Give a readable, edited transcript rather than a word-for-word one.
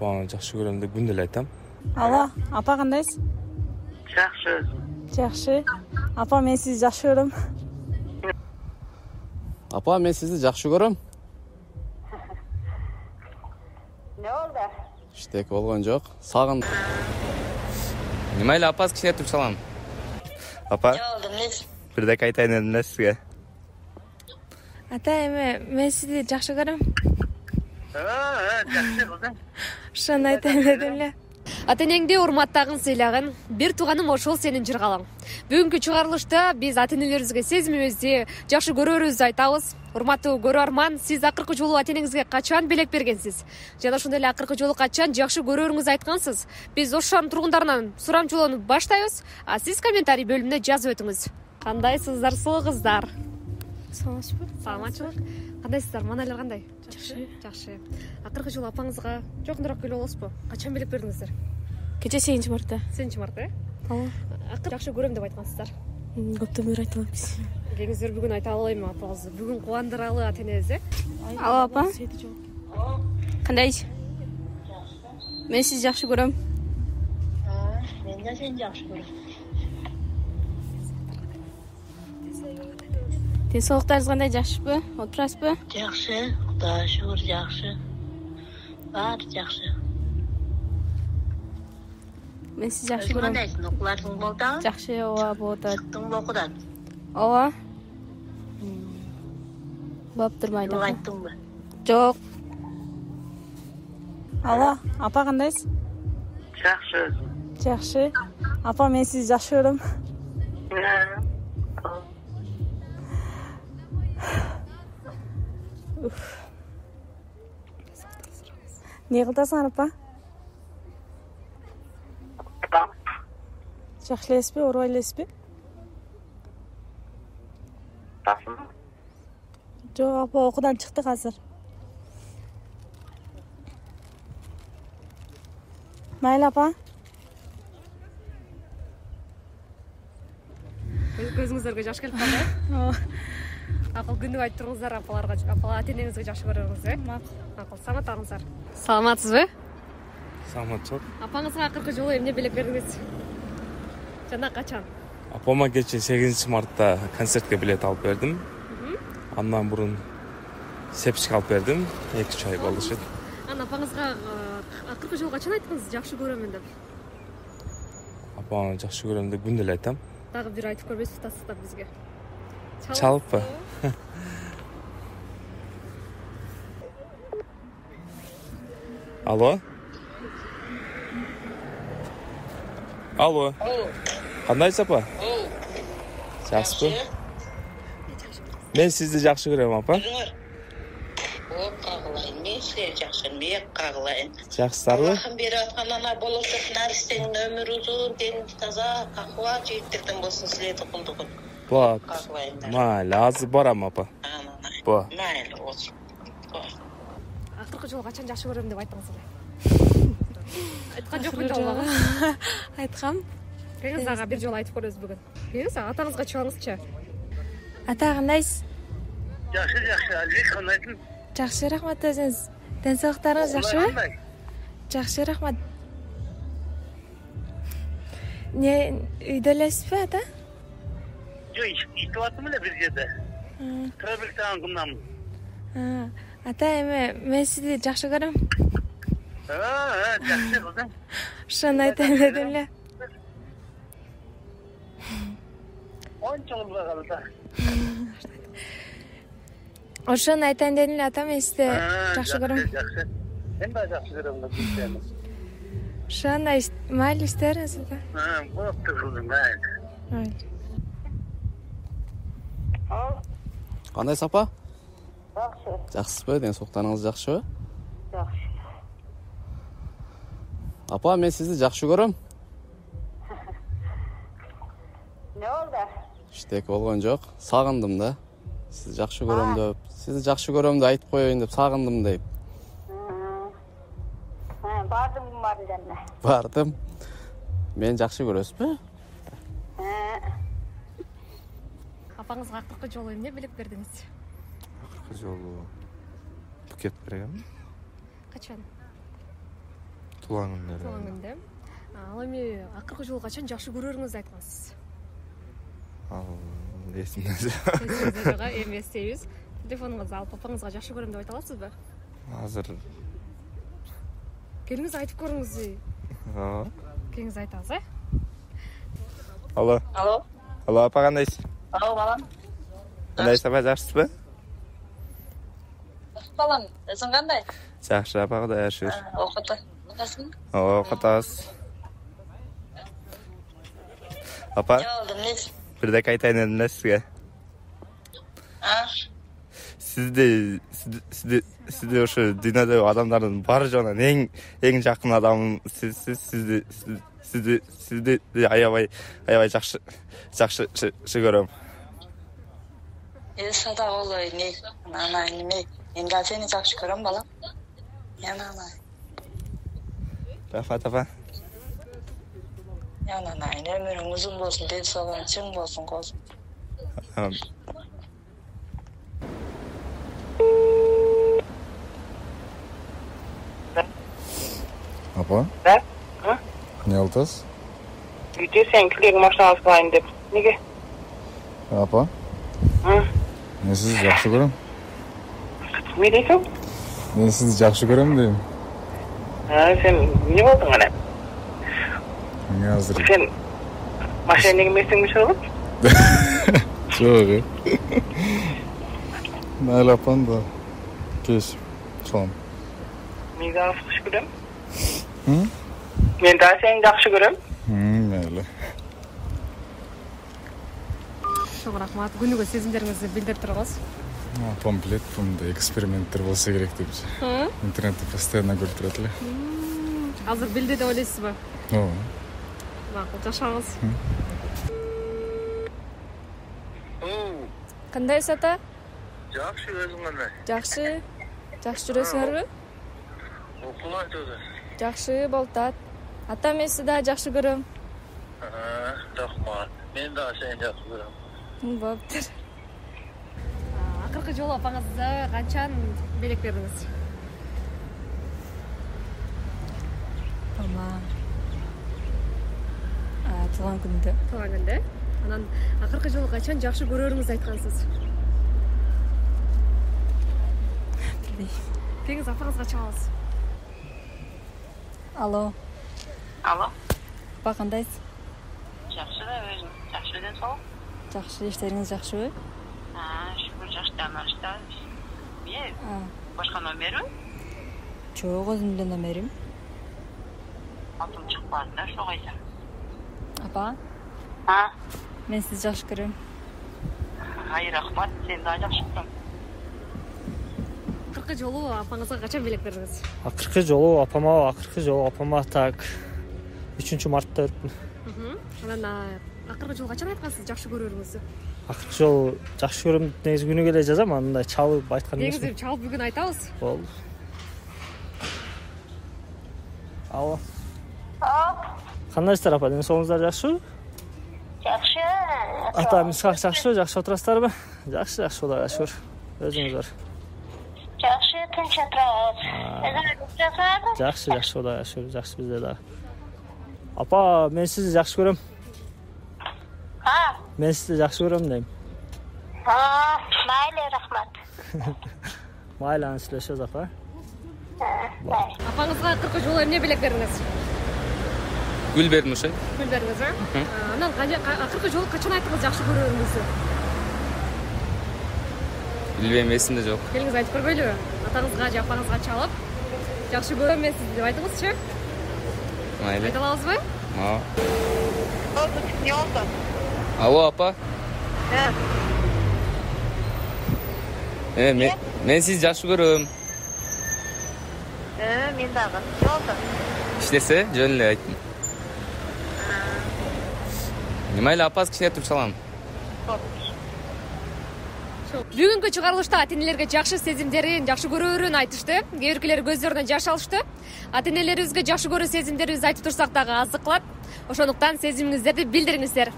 Апаны жакшы көрөм деп күндө эле айтам. Алло, апа кандайсыз? Жакшы. Жакшы. Апа, мен сизди жакшы көрөм. Апа, мен сизди жакшы көрөм. Не oldu? Иштеки болгон жок. Сагындым. Немайла апа, кичине туруп салам. Апа. Ne oldu? Ne? Бирдек айтайын дедим да сизге. Ата, мен сизди жакшы көрөм. Жакшы кызым. Ошону айтайын дедим эле. Ата-энеңди урматтагын, сыйлагын, бир тууганым ошол сенин жыргалаң. Бүгүнкү чыгарылышта биз ата-энелерибизге сезимибизди жакшы көрөрүбүздү айтабыз. Урматтуу көрөрман, сиз акыркы жолу ата-энеңизге качан белек бергенсиз? Жана ошондой эле акыркы жолу качан жакшы көрөрүңүздү айткансыз? Биз ош шаарынын тургундарынан сурамчылоону баштайбыз, а сиз комментарий бөлүмүнө жазып өтүңүз. Кандайсыздар, сулуу кыздар? Саламатчылык. Саламатчылык. Кандайсыздар? Маналар кандай? Жакшы. Жакшы. Акыркы жолу апаңызга жокундураак келип аласызбы? Качан белек бердиңиздер? Кече 8-марта. 8-марта, э? Ооба. Акыркы жакшы көрөм деп айткансыздар. Көптөн бери айтып алыпсыз. Келиңиздер бүгүн айта албайм апаңызды. Бүгүн кубандыралы ата-энебиз, э? Алло, апа. Кандайсыз? Мен сизди жакшы көрөм. Men de seni jакшы көрөм. Денсаулыктарыңыз кандай, жакшыбы? Отурасызбы? Жакшы, Кудайга шүгүр жакшы. Баары жакшы. Мен сизди жакшы көрөм. Кандайсың? Окууларың болду? Жакшы, ооба, болуп атат. Чыктыңбы окуудан? Ооба. Болуп турбайт. Жок айттыңбы? Жок. Алло, апа кандайсыз? Жакшы. Жакшы. Апа, мен сизди жакшы көрөм. Не кыласың, апа? Жакшы элесизби, оорубай элесизби? Жок, апа, окуудан чыктык азыр. Майла, апа. Көзүңүздөргө жаш келип калды. Акыл күндү айтып туруңуздар апаларга, ата-энеңизге жакшы көрөрүңүз, э? Акыл, саламатсыздар. Саламатсызбы? Саламатчылык. Апаңызга акыркы жолу эмне белек бердиңиз? Жана качан? Апама кече 8-мартта концертке билет алып бердим. Андан мурун сепчик алып бердим. 2 ай болушу. Анан апаңызга акыркы жолу качан айттыңыз жакшы көрөмүн деп? Апаны жакшы көрөм деп күндө эле айтам. Дагы бир айтып көрбөйсүз тастыктап бизге. Чалыппы? Алло? Алло? Кандайсыз, апа? Жакшысызбы? Мен сизди жакшы көрөм, апа. Кагылайын, мен силерди жакшы көрөм, мен кагылайын. Жакшысыздарбы? Аллахым берип аткан ана болочок наристеңин өмүрү узун, дени таза, кахва жийиттерден болсун силердин кулдугун. Болот. Кагылайындар. Майли, азыр барам, апа. Бо. Майли болсун. Акыркы жолу качан жакшы көрөм деп айттыңыз эле? Айткан жокпун жолу. Айткам. Келиңиз ага бир жолу айтып көрөбүз бүгүн. Келиңиз атаңызга чыгыңызчы. Ата, кандайсыз? Жакшы, Албек кандайсың? Жакшы, рахмат өзүңүз. Денсаулыктарыңыз жакшыбы? Жакшы, рахмат. Не, үйдө элесизби, ата? Жок, иштеп аттым эле бир жерде. Тробиктан кымдамын. Ата, мен сизди жакшы көрөм. Жакшы кызым. Ошону айтайын дедим эле. Ончо кылбай калды. Ошону айтайын дедим эле, ата, мен сизди жакшы көрөм. Жакшы. Мен да жакшы көрөм деп билсем. Ошондой майли иштериңиз, ата. Болуптур кызым, майли. Майли. Кандайсыз, апа? Жакшы. Жакшысызбы? Денсаулыктарыңыз жакшыбы? Жакшы. Апа, мен сизди жакшы көрөм. Не oldu? Иштеки болгон жок. Сагындым да. Сизди жакшы көрөм деп, айтып коеюн деп сагындым дейт. Бардым жанына. Бардым. Мен жакшы көрөсүзбү? Апаңызга акыркы жолу эмне белек бердиңиз? Акыркы жолу букет бергем. Качан? Туулган күндөрү. Туган күндө. Ал эми акыркы жолу качан жакшы көрөрүңүздү айткансыз? Ал эсимде жок. Эсиңизде жок, эми эстейбиз. Телефонуңузду алып папаңызга жакшы көрөм деп айта аласызбы? Азыр. Келиңиз айтып көрүңүз. Ооба. Келиңиз айтабыз, э? Алло. Алло. Алло, апа кандайсыз? Алло, балам. Кандайсыз апа, жакшысызбы? Балам, өзүң кандай? Жакшы апа, Кудайга шүгүр. Окутасың? Ооба, окутабыз. Апа, Не болду, эмнеси? бирдеке айтайын дедим да сизге. Сизди ошо дүйнөдөгү адамдардын баары жагынан эң жакын адамым сизди аябай жакшы көрөм. Сада олой, ана неме? Мен да сени жакшы көрөм, балам. Ана. Рахмат апа. Ана, өмүрүң узун болсун, ден соолугуң чың болсун, козум. Апа? Да? Не алтас? Үйде сен кілең машинасы қылайын деп. Неге? Апа? Мен сізді жақсы көрем. Не дейсің? Мен сізді жақсы көрем деймін. Сен не болдың ана? Мен азыр... Сен машина емесің бе шығып? Жоқ, Найл апан да кеш соң. Мен де жақсы көрем. Мен de seni жақсы көрем. Мейлі. Çok рахмат. Күнүгө сезимдериңизди билдирип тургуз. Апам билет, бундай эксперименттер болса керек деп. Интернетте постоянно көрүп турат эле. Азыр билди деп ойлойсузбу? Ооба. Макул, жашаңыз. Кандайсыз ата? Жакшы, өзүң кандай? Жакшы. Жакшы жүрөсүңөрбү? Окула өзү. Жакшы болуп атат. Ата, мен сизди да жакшы көрөм. Рахмат. Мен да сени жакшы көрөм. Болуптур. Акыркы жолу апаңызга канчан белек бердиңиз? Ама туулган күндө. Туулган күндө. Анан акыркы жолу качан жакшы көрөрүңүздү айткансыз? Билбейм. Келиңиз апаңызга чалабыз. Алло. Алло. Апа, кандайсыз? Жакшы да өзүң. Жакшы ден сол. Жакшы, иштериңиз жакшыбы? Шүгүр жаштан ашта. Башка номерби? Жок, өзүм эле номерим. Атым чыкпады да, ошо кайса. Апа, мен сизди жакшы көрөм. Рахмат, сени да жакшы көрөм. Акыркы жолу апаңызга качан белек бердиңиз? Акыркы жолу апама так 3-мартта бердим. Анан акыркы жолу качан айткансыз жакшы көрөрүңүздү? Акыркы жолу жакшы көрөм негизи күнү келе жазам, андай чалып айткан эмесмин. Негизи чалып бүгүн айтабыз. Болду. Алло. Кандайсыздар апа, ден соолуңуздар жакшыбы? Жакшы. Атамыз жакшы, жакшы отурасыздарбы? Жакшы, Кудайга шүгүр. Өзүңүздөр? Жакшы, тынч отурабыз. Өзүңүз жакшыбы? Жакшы, Кудайга шүгүр, жакшы бизде да. Апа, мен сизди жакшы көрөм. Мен сизди жакшы көрөм дейм. Майлы, рахмат. Майлы, аны сүйлөшөбүз апа. Апаңызга акыркы жолу эмне белек бердиңиз? Гүл бердим ошо. Гүл бердиңиз, Анан акыркы жолу качан айттыңыз жакшы көрөрүңүздү? Билбейм, эсимде жок. Келиңиз айтып көрбөйлүбү? Атаңызга же апаңызга чалып, жакшы көрөм мен сизди деп айтыңызчы. Майлы. Айта алабызбы? Не болду? Алло, апа. Мен сизди жакшы көрөм. Мен дагы. Не болду? Иштесе, жөн эле айттым. Майлы, апасы кичине туруп чалам. Бүгүнкү чыгарылышта ата-энелерге жакшы сезимдерин, жакшы көрөрүн айтышты. Кээ биркилер көздөрүнөн жаш алышты. Ата-энелерибизге жакшы көрүү сезимдерибизди айтып турсак дагы аздык кылат. Ошондуктан сезимиңиздерди билдириңиздер.